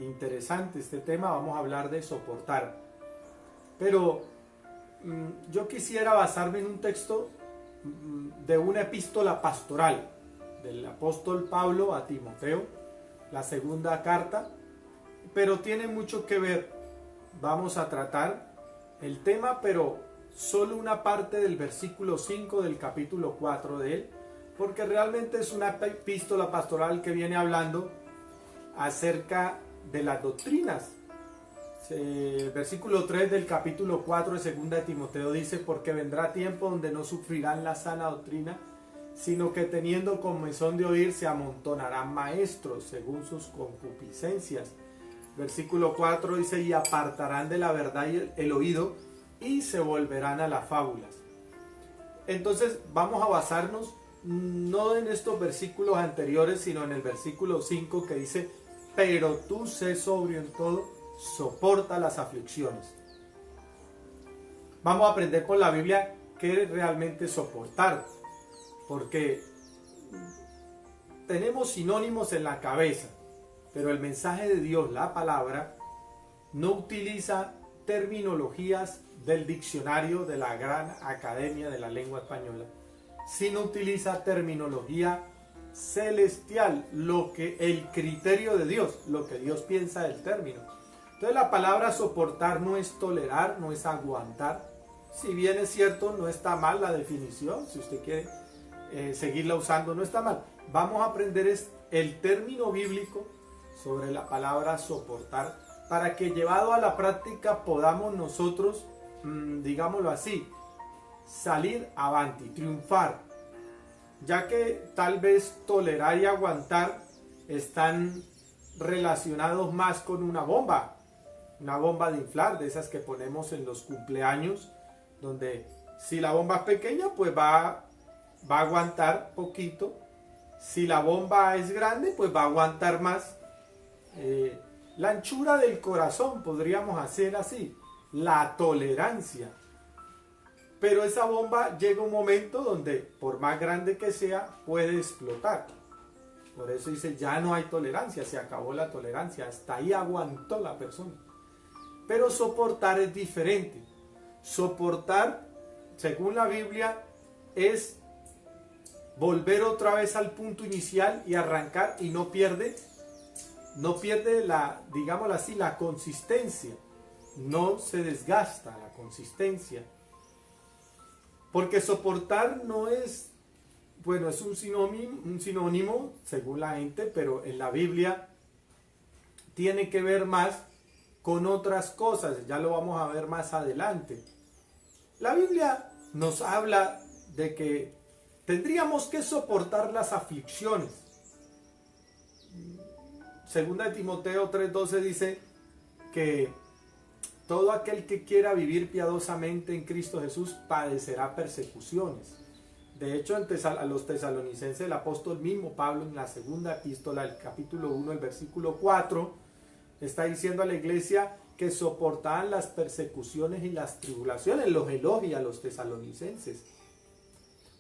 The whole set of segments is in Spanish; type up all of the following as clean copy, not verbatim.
interesante este tema. Vamos a hablar de soportar. Pero yo quisiera basarme en un texto de una epístola pastoral del apóstol Pablo a Timoteo, la segunda carta, pero tiene mucho que ver. Vamos a tratar el tema, pero solo una parte del versículo 5 del capítulo 4 de él, porque realmente es una epístola pastoral que viene hablando acerca de las doctrinas. El versículo 3 del capítulo 4 de 2 de Timoteo dice: porque vendrá tiempo donde no sufrirán la sana doctrina, sino que teniendo comezón de oír se amontonarán maestros según sus concupiscencias. Versículo 4 dice: y apartarán de la verdad el oído y se volverán a las fábulas. Entonces vamos a basarnos no en estos versículos anteriores, sino en el versículo 5 que dice: pero tú sé sobrio en todo, soporta las aflicciones. Vamos a aprender con la Biblia qué es realmente soportar, porque tenemos sinónimos en la cabeza, pero el mensaje de Dios, la palabra, no utiliza terminologías del diccionario de la Gran Academia de la Lengua Española, sino utiliza terminología celestial, lo que el criterio de Dios, lo que Dios piensa del término. Entonces la palabra soportar no es tolerar, no es aguantar. Si bien es cierto, no está mal la definición, si usted quiere seguirla usando, no está mal. Vamos a aprender el término bíblico sobre la palabra soportar, para que llevado a la práctica podamos nosotros, digámoslo así, salir avanti, triunfar, ya que tal vez tolerar y aguantar están relacionados más con una bomba de inflar, de esas que ponemos en los cumpleaños, donde si la bomba es pequeña, pues va a aguantar poquito. Si la bomba es grande, pues va a aguantar más. La anchura del corazón, podríamos hacer así, la tolerancia. Pero esa bomba llega un momento donde, por más grande que sea, puede explotar. Por eso dice: ya no hay tolerancia, se acabó la tolerancia, hasta ahí aguantó la persona. Pero soportar es diferente. Soportar, según la Biblia, es volver otra vez al punto inicial y arrancar, y no pierde la, digámoslo así, la consistencia. No se desgasta la consistencia. Porque soportar no es, bueno, es un sinónimo según la gente, pero en la Biblia tiene que ver más con otras cosas. Ya lo vamos a ver más adelante. La Biblia nos habla de que tendríamos que soportar las aflicciones. Segunda de Timoteo 3:12 dice que todo aquel que quiera vivir piadosamente en Cristo Jesús padecerá persecuciones. De hecho, a los tesalonicenses, el apóstol mismo Pablo, en la segunda epístola, el capítulo 1, el versículo 4, está diciendo a la iglesia que soportaban las persecuciones y las tribulaciones. Los elogia a los tesalonicenses,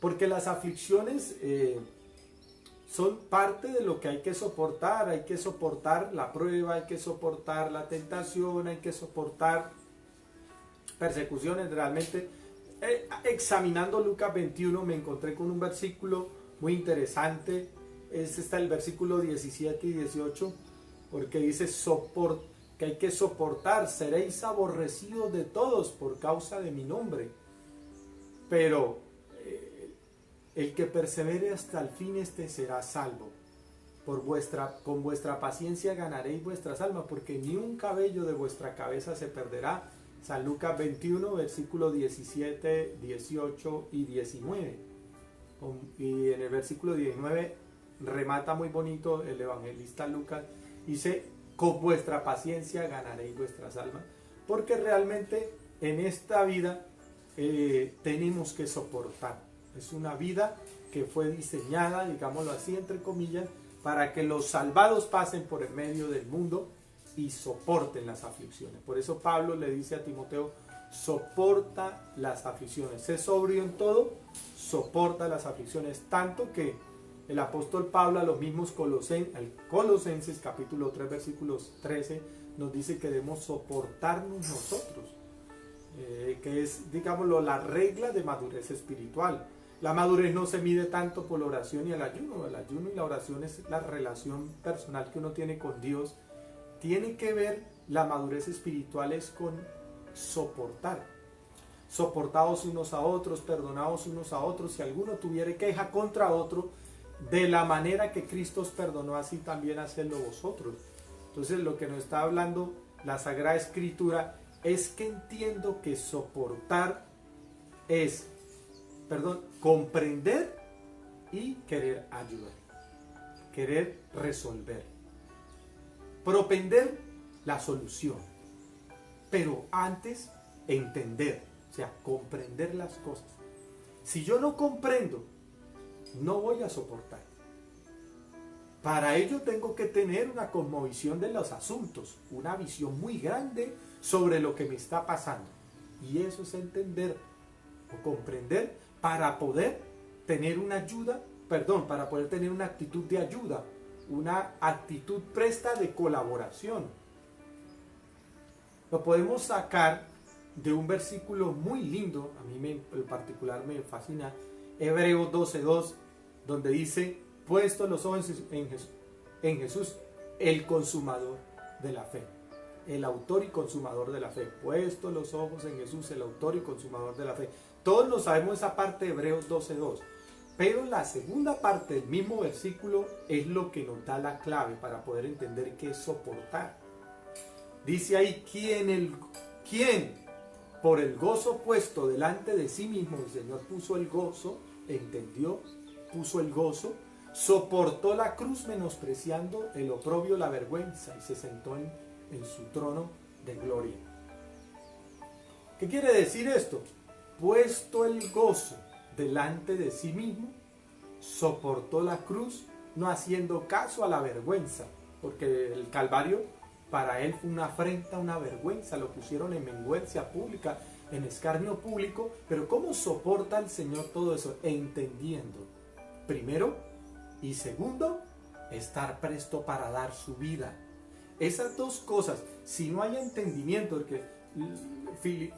porque las aflicciones son parte de lo que hay que soportar. Hay que soportar la prueba, hay que soportar la tentación, hay que soportar persecuciones. Realmente, examinando Lucas 21, me encontré con un versículo muy interesante. Está el versículo 17 y 18, porque dice que hay que soportar. Seréis aborrecidos de todos por causa de mi nombre, pero el que persevere hasta el fin, este será salvo. Con vuestra paciencia ganaréis vuestras almas, porque ni un cabello de vuestra cabeza se perderá. San Lucas 21, versículos 17, 18 y 19. Y en el versículo 19 remata muy bonito el evangelista Lucas. Dice: con vuestra paciencia ganaréis vuestras almas. Porque realmente en esta vida tenemos que soportar. Es una vida que fue diseñada, digámoslo así, entre comillas, para que los salvados pasen por el medio del mundo y soporten las aflicciones. Por eso Pablo le dice a Timoteo: soporta las aflicciones, sé sobrio en todo, soporta las aflicciones. Tanto que el apóstol Pablo a los mismos Colosenses capítulo 3 versículos 13 nos dice que debemos soportarnos nosotros, que es, digámoslo, la regla de madurez espiritual. La madurez no se mide tanto por la oración y el ayuno. El ayuno y la oración es la relación personal que uno tiene con Dios. Tiene que ver, la madurez espiritual es con soportar. Soportaos unos a otros, perdonaos unos a otros. Si alguno tuviere queja contra otro, de la manera que Cristo os perdonó, así también hacedlo vosotros. Entonces, lo que nos está hablando la Sagrada Escritura es que entiendo que soportar es, comprender y querer ayudar, querer resolver, propender la solución, pero antes entender, o sea, comprender las cosas. Si yo no comprendo, no voy a soportar. Para ello tengo que tener una cosmovisión de los asuntos, una visión muy grande sobre lo que me está pasando. Y eso es entender o comprender para poder tener una ayuda, para poder tener una actitud de ayuda, una actitud presta de colaboración. Lo podemos sacar de un versículo muy lindo, a mí en particular me fascina, Hebreos 12:2, donde dice: puesto los ojos en Jesús, el consumador de la fe. El autor y consumador de la fe. Puesto los ojos en Jesús, el autor y consumador de la fe. Todos lo sabemos, esa parte de Hebreos 12:2. Pero la segunda parte del mismo versículo es lo que nos da la clave para poder entender qué es soportar. Dice ahí: ¿quién por el gozo puesto delante de sí mismo, el Señor puso el gozo, entendió, puso el gozo, soportó la cruz menospreciando el oprobio, la vergüenza, y se sentó en su trono de gloria. ¿Qué quiere decir esto? Puesto el gozo delante de sí mismo, soportó la cruz, no haciendo caso a la vergüenza, porque el Calvario para él fue una afrenta, una vergüenza, lo pusieron en vergüenza pública, en escarnio público. Pero ¿cómo soporta el Señor todo eso? Entendiendo, primero, y segundo, estar presto para dar su vida. Esas dos cosas, si no hay entendimiento, porque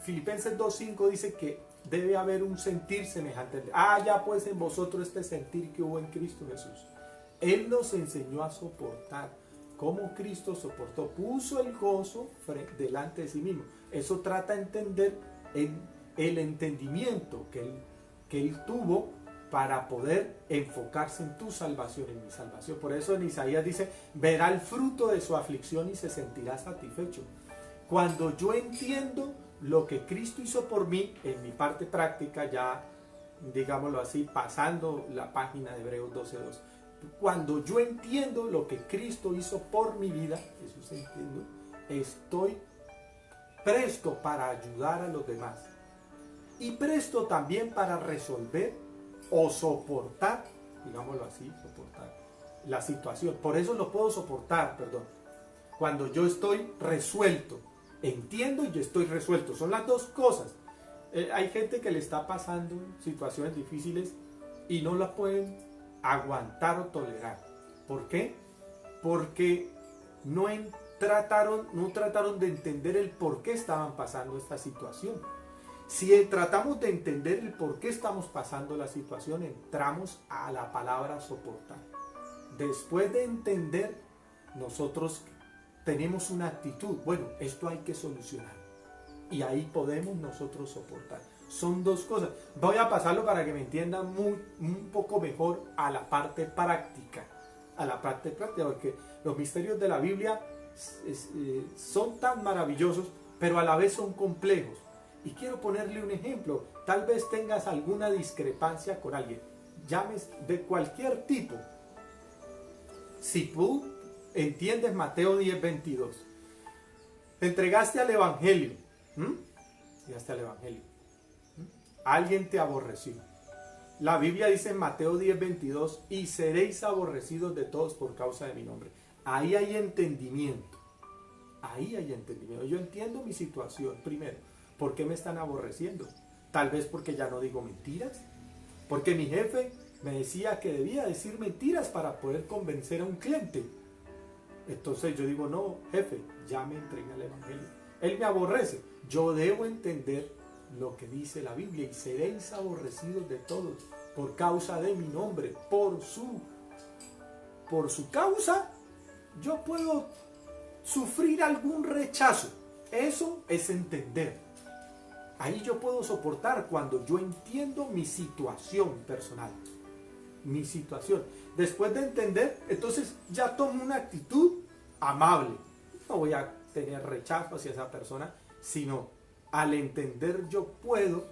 Filipenses 2:5 dice que debe haber un sentir semejante. Ya pues en vosotros este sentir que hubo en Cristo Jesús. Él nos enseñó a soportar. Como Cristo soportó, puso el gozo delante de sí mismo. Eso trata de entender el entendimiento que él tuvo para poder enfocarse en tu salvación, en mi salvación. Por eso en Isaías dice: verá el fruto de su aflicción y se sentirá satisfecho. Cuando yo entiendo lo que Cristo hizo por mí, en mi parte práctica, ya digámoslo así, pasando la página de Hebreos 12:2, cuando yo entiendo lo que Cristo hizo por mi vida, Jesús entiendo, estoy presto para ayudar a los demás. Y presto también para resolver o soportar, digámoslo así, soportar la situación. Por eso lo puedo soportar, cuando yo estoy resuelto. Entiendo y estoy resuelto. Son las dos cosas. Hay gente que le está pasando situaciones difíciles y no las pueden aguantar o tolerar. ¿Por qué? Porque no trataron de entender el por qué estaban pasando esta situación. Si tratamos de entender el por qué estamos pasando la situación, entramos a la palabra soportar. Después de entender, nosotros tenemos una actitud: bueno, esto hay que solucionar. Y ahí podemos nosotros soportar. Son dos cosas. Voy a pasarlo para que me entiendan un poco mejor a la parte práctica. Porque los misterios de la Biblia son tan maravillosos, pero a la vez son complejos. Y quiero ponerle un ejemplo. Tal vez tengas alguna discrepancia con alguien, llames de cualquier tipo. Si tú entiendes Mateo 10:22, te entregaste al Evangelio, alguien te aborreció. La Biblia dice en Mateo 10:22: y seréis aborrecidos de todos por causa de mi nombre. Ahí hay entendimiento. Yo entiendo mi situación primero. ¿Por qué me están aborreciendo? Tal vez porque ya no digo mentiras, porque mi jefe me decía que debía decir mentiras para poder convencer a un cliente. Entonces yo digo, no, jefe, ya me entregué al Evangelio. Él me aborrece. Yo debo entender lo que dice la Biblia: y seréis aborrecidos de todos por causa de mi nombre. Por su causa yo puedo sufrir algún rechazo. Eso es entender. Ahí yo puedo soportar cuando yo entiendo mi situación personal. Mi situación. Después de entender, entonces ya tomo una actitud amable. No voy a tener rechazo hacia esa persona, sino al entender yo puedo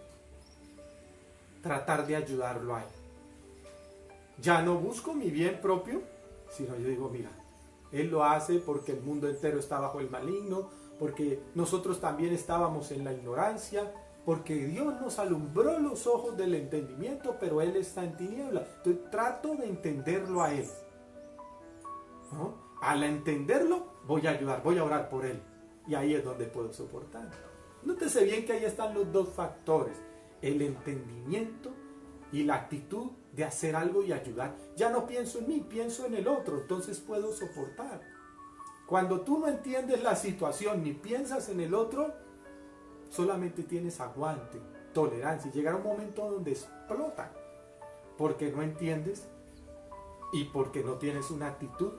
tratar de ayudarlo a él. Ya no busco mi bien propio, sino yo digo, mira, él lo hace porque el mundo entero está bajo el maligno, porque nosotros también estábamos en la ignorancia, porque Dios nos alumbró los ojos del entendimiento, pero Él está en tinieblas. Entonces trato de entenderlo a Él, ¿no? Al entenderlo voy a ayudar, voy a orar por Él. Y ahí es donde puedo soportar. Nótese bien que ahí están los dos factores: el entendimiento y la actitud de hacer algo y ayudar. Ya no pienso en mí, pienso en el otro, entonces puedo soportar. Cuando tú no entiendes la situación ni piensas en el otro, solamente tienes aguante, tolerancia, y llegará un momento donde explota, porque no entiendes y porque no tienes una actitud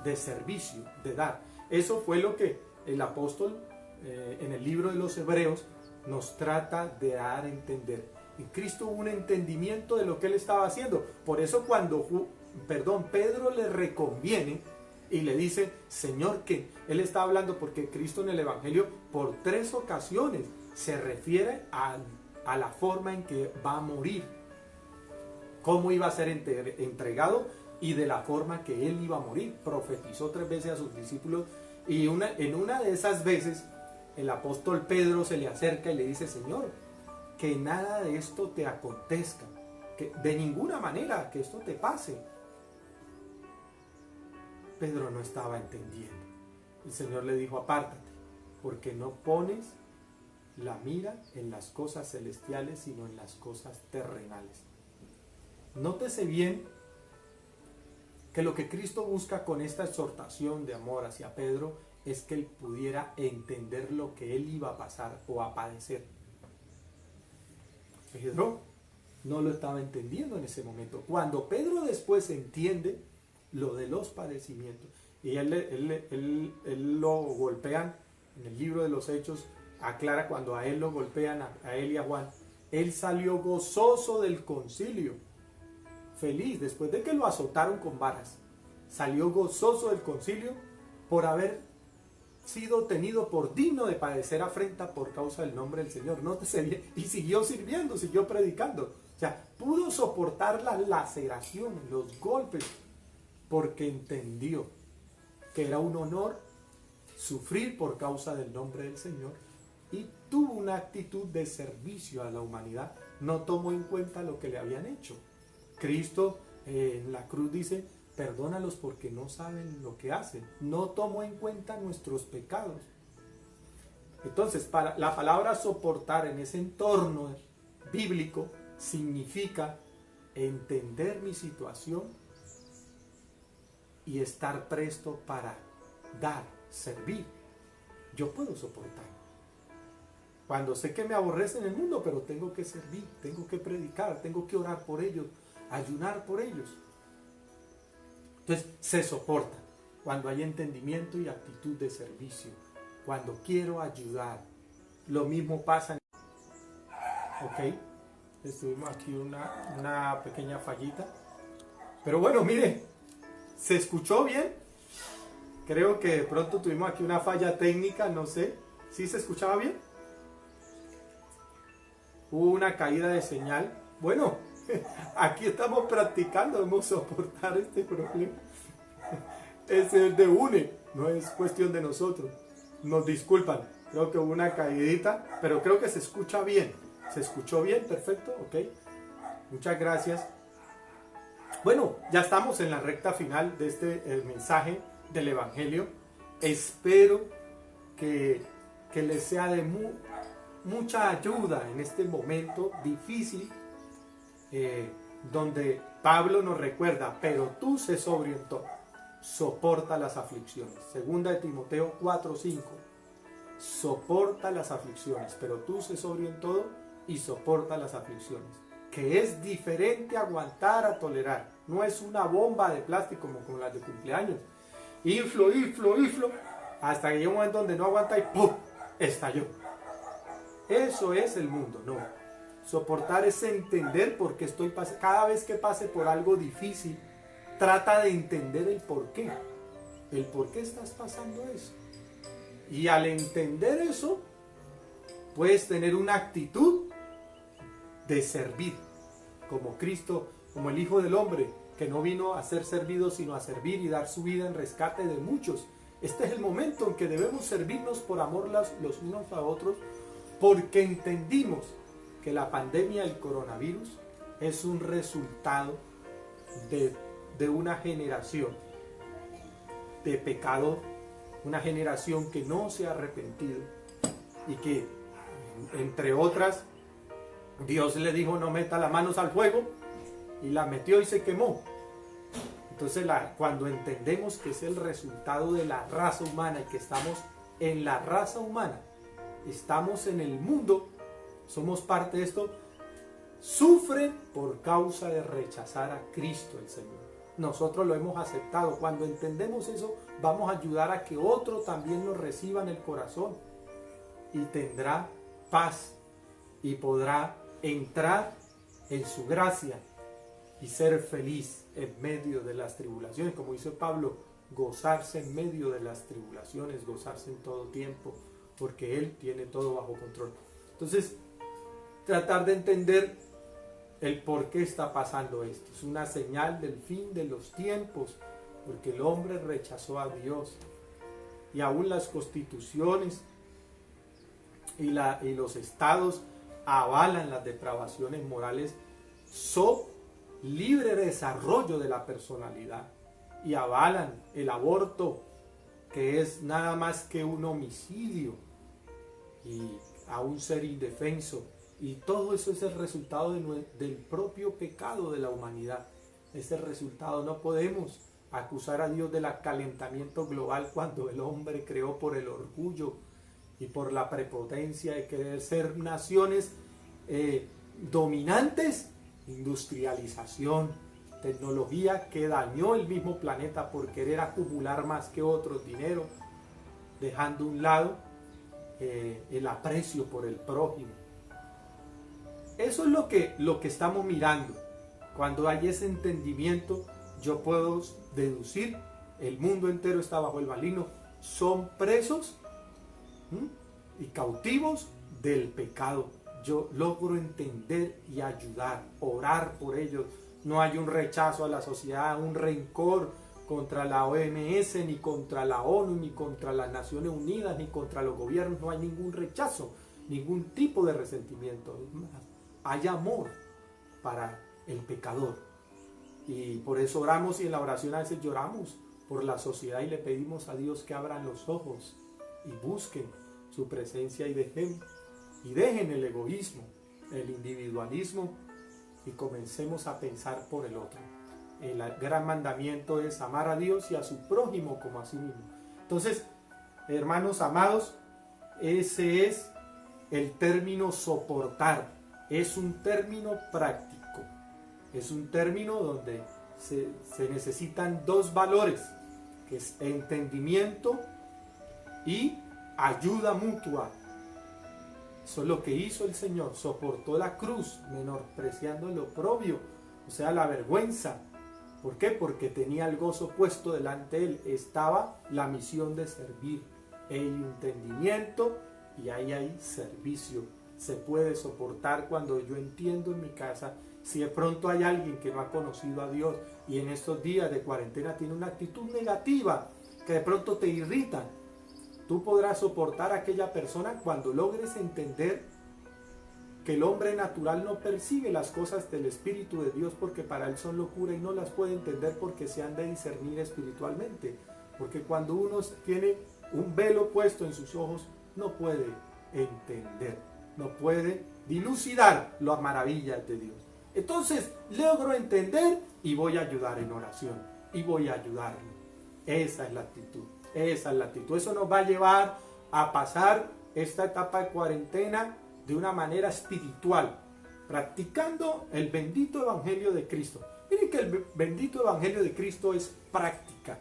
de servicio, de dar. Eso fue lo que el apóstol en el libro de los Hebreos nos trata de dar a entender. En Cristo hubo un entendimiento de lo que él estaba haciendo. Por eso cuando Pedro le reconviene y le dice, Señor, que él está hablando, porque Cristo en el Evangelio por 3 ocasiones se refiere a la forma en que va a morir, cómo iba a ser entregado y de la forma que él iba a morir. Profetizó 3 veces a sus discípulos, y en una de esas veces el apóstol Pedro se le acerca y le dice, Señor, que nada de esto te acontezca, que de ninguna manera que esto te pase. Pedro no estaba entendiendo. El Señor le dijo, apártate, porque no pones la mira en las cosas celestiales, sino en las cosas terrenales. Nótese bien que lo que Cristo busca con esta exhortación de amor hacia Pedro es que él pudiera entender lo que él iba a pasar o a padecer. Pedro no lo estaba entendiendo en ese momento. Cuando Pedro después entiende lo de los padecimientos, y él lo golpean en el libro de los Hechos, aclara cuando a él lo golpean, a él y a Juan, él salió gozoso del concilio, feliz, después de que lo azotaron con varas, salió gozoso del concilio por haber sido tenido por digno de padecer afrenta por causa del nombre del Señor. Nótese bien, y siguió sirviendo, siguió predicando. O sea, pudo soportar las laceraciones, los golpes, porque entendió que era un honor sufrir por causa del nombre del Señor, y tuvo una actitud de servicio a la humanidad. No tomó en cuenta lo que le habían hecho. Cristo en la cruz dice, perdónalos porque no saben lo que hacen. No tomó en cuenta nuestros pecados. Entonces, para la palabra soportar en ese entorno bíblico significa entender mi situación y estar presto para dar, servir. Yo puedo soportar. Cuando sé que me aborrece en el mundo, pero tengo que servir, tengo que predicar, tengo que orar por ellos, ayunar por ellos. Entonces se soporta cuando hay entendimiento y actitud de servicio, cuando quiero ayudar. Lo mismo pasa. Ok, estuvimos aquí una pequeña fallita, pero bueno, mire, ¿se escuchó bien? Creo que de pronto tuvimos aquí una falla técnica, no sé. ¿Sí se escuchaba bien? Hubo una caída de señal. Bueno, aquí estamos practicando, debemos soportar este problema. Es el de UNE, no es cuestión de nosotros. Nos disculpan, creo que hubo una caídita, pero creo que se escucha bien. ¿Se escuchó bien? Perfecto, ok. Muchas gracias. Bueno, ya estamos en la recta final de el mensaje del Evangelio. Espero que les sea de mucha ayuda en este momento difícil donde Pablo nos recuerda, pero tú sé sobrio en todo, soporta las aflicciones. Segunda de Timoteo 4:5, soporta las aflicciones, pero tú sé sobrio en todo y soporta las aflicciones. Que es diferente a aguantar a tolerar. No es una bomba de plástico como las de cumpleaños. Inflo, hasta que llega un momento donde no aguanta y ¡pum! Estalló. Eso es el mundo, no. Soportar es entender por qué estoy pasando. Cada vez que pase por algo difícil, trata de entender el por qué. El por qué estás pasando eso. Y al entender eso, puedes tener una actitud de servir, como Cristo, como el Hijo del Hombre, que no vino a ser servido, sino a servir y dar su vida en rescate de muchos. Este es el momento en que debemos servirnos por amor los unos a otros, porque entendimos que la pandemia del coronavirus es un resultado de una generación de pecado, una generación que no se ha arrepentido y que, entre otras, Dios le dijo no meta las manos al fuego y la metió y se quemó. Entonces cuando entendemos que es el resultado de la raza humana y que estamos en la raza humana, estamos en el mundo, somos parte de esto, sufren por causa de rechazar a Cristo el Señor. Nosotros lo hemos aceptado. Cuando entendemos eso, vamos a ayudar a que otro también nos reciba en el corazón y tendrá paz y podrá entrar en su gracia y ser feliz en medio de las tribulaciones, como dice Pablo, gozarse en medio de las tribulaciones, gozarse en todo tiempo, porque Él tiene todo bajo control. Entonces, tratar de entender el por qué está pasando esto. Es una señal del fin de los tiempos, porque el hombre rechazó a Dios. Y aún las constituciones y los estados avalan las depravaciones morales, son libre desarrollo de la personalidad y avalan el aborto, que es nada más que un homicidio y a un ser indefenso, y todo eso es el resultado del propio pecado de la humanidad. Es el resultado. No podemos acusar a Dios del calentamiento global cuando el hombre creó por el orgullo y por la prepotencia de querer ser naciones dominantes. Industrialización, tecnología que dañó el mismo planeta por querer acumular más que otros dinero, dejando a un lado el aprecio por el prójimo. Eso es lo que estamos mirando. Cuando hay ese entendimiento, yo puedo deducir, el mundo entero está bajo el maligno, son presos y cautivos del pecado. Yo logro entender y ayudar, orar por ellos. No hay un rechazo a la sociedad, un rencor contra la OMS, ni contra la ONU, ni contra las Naciones Unidas, ni contra los gobiernos. No hay ningún rechazo, ningún tipo de resentimiento. Hay amor para el pecador. Y por eso oramos, y en la oración a veces lloramos por la sociedad y le pedimos a Dios que abran los ojos y busquen su presencia y dejen el egoísmo, el individualismo, y comencemos a pensar por el otro. El gran mandamiento es amar a Dios y a su prójimo como a sí mismo. Entonces, hermanos amados, ese es el término soportar. Es un término práctico. Es un término donde se necesitan dos valores, que es entendimiento y ayuda mutua. Eso es lo que hizo el Señor, soportó la cruz, menospreciando el oprobio, o sea, la vergüenza. ¿Por qué? Porque tenía el gozo puesto delante de él, estaba la misión de servir. Hay entendimiento y ahí hay servicio. Se puede soportar cuando yo entiendo en mi casa, si de pronto hay alguien que no ha conocido a Dios y en estos días de cuarentena tiene una actitud negativa, que de pronto te irrita. Tú podrás soportar a aquella persona cuando logres entender que el hombre natural no percibe las cosas del Espíritu de Dios, porque para él son locura y no las puede entender porque se han de discernir espiritualmente. Porque cuando uno tiene un velo puesto en sus ojos, no puede entender, no puede dilucidar las maravillas de Dios. Entonces logro entender y voy a ayudar en oración y voy a ayudarle. Esa es la actitud, esa es la actitud. Eso nos va a llevar a pasar esta etapa de cuarentena de una manera espiritual, practicando el bendito Evangelio de Cristo. Miren que el bendito Evangelio de Cristo es práctica,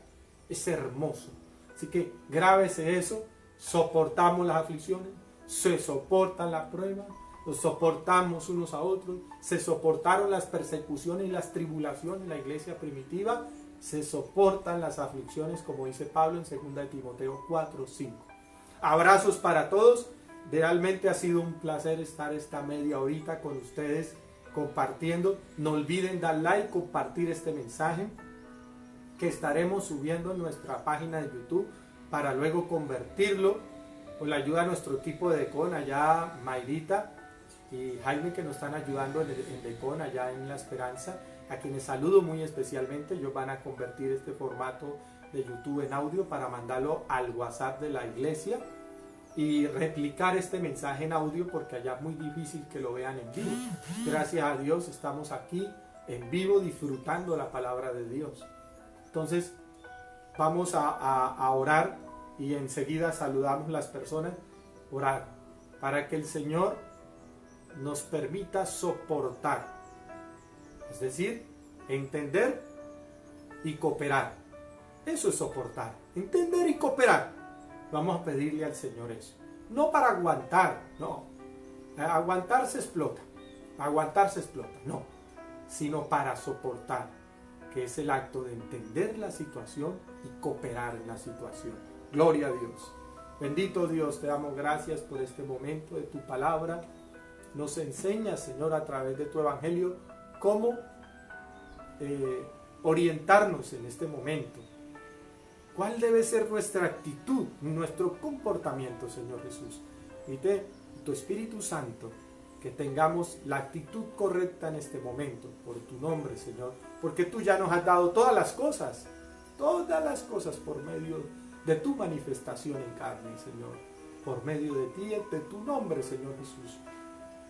es hermoso. Así que grábese eso, soportamos las aflicciones, se soportan las pruebas, nos soportamos unos a otros, se soportaron las persecuciones y las tribulaciones en la iglesia primitiva, se soportan las aflicciones, como dice Pablo en 2 de Timoteo 4:5. Abrazos para todos. Realmente ha sido un placer estar esta media horita con ustedes compartiendo. No olviden dar like, compartir este mensaje que estaremos subiendo en nuestra página de YouTube para luego convertirlo con la ayuda de nuestro equipo de Decon, allá Mayrita y Jaime, que nos están ayudando en Decon, allá en La Esperanza, a quienes saludo muy especialmente. Ellos van a convertir este formato de YouTube en audio para mandarlo al WhatsApp de la iglesia y replicar este mensaje en audio, porque allá es muy difícil que lo vean en vivo. Gracias a Dios estamos aquí en vivo disfrutando la palabra de Dios. Entonces vamos a orar y enseguida saludamos las personas. Orar para que el Señor nos permita soportar, es decir, entender y cooperar. Eso es soportar, entender y cooperar. Vamos a pedirle al Señor eso. No para aguantar, no. Aguantar se explota, no. Sino para soportar, que es el acto de entender la situación y cooperar en la situación. Gloria a Dios. Bendito Dios, te damos gracias por este momento de tu palabra. Nos enseña, Señor, a través de tu evangelio, cómo orientarnos en este momento. ¿Cuál debe ser nuestra actitud, nuestro comportamiento, Señor Jesús? Pide tu Espíritu Santo que tengamos la actitud correcta en este momento, por tu nombre, Señor, porque tú ya nos has dado todas las cosas por medio de tu manifestación en carne, Señor. Por medio de ti, de tu nombre, Señor Jesús,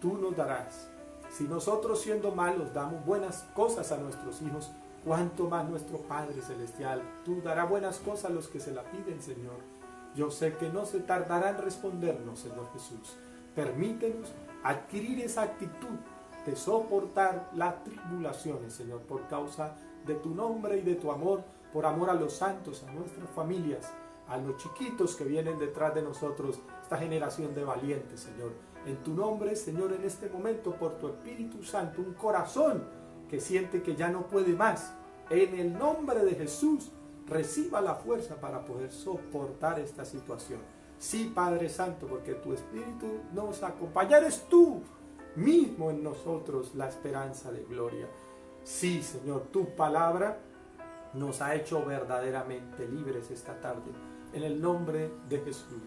tú nos darás. Si nosotros, siendo malos, damos buenas cosas a nuestros hijos, cuánto más nuestro Padre Celestial, tú darás buenas cosas a los que se la piden, Señor. Yo sé que no se tardará en respondernos, Señor Jesús. Permítenos adquirir esa actitud de soportar las tribulaciones, Señor, por causa de tu nombre y de tu amor, por amor a los santos, a nuestras familias, a los chiquitos que vienen detrás de nosotros, esta generación de valientes, Señor. En tu nombre, Señor, en este momento, por tu Espíritu Santo, un corazón que siente que ya no puede más, en el nombre de Jesús, reciba la fuerza para poder soportar esta situación. Sí, Padre Santo, porque tu Espíritu nos acompaña, eres tú mismo en nosotros la esperanza de gloria. Sí, Señor, tu palabra nos ha hecho verdaderamente libres esta tarde, en el nombre de Jesús.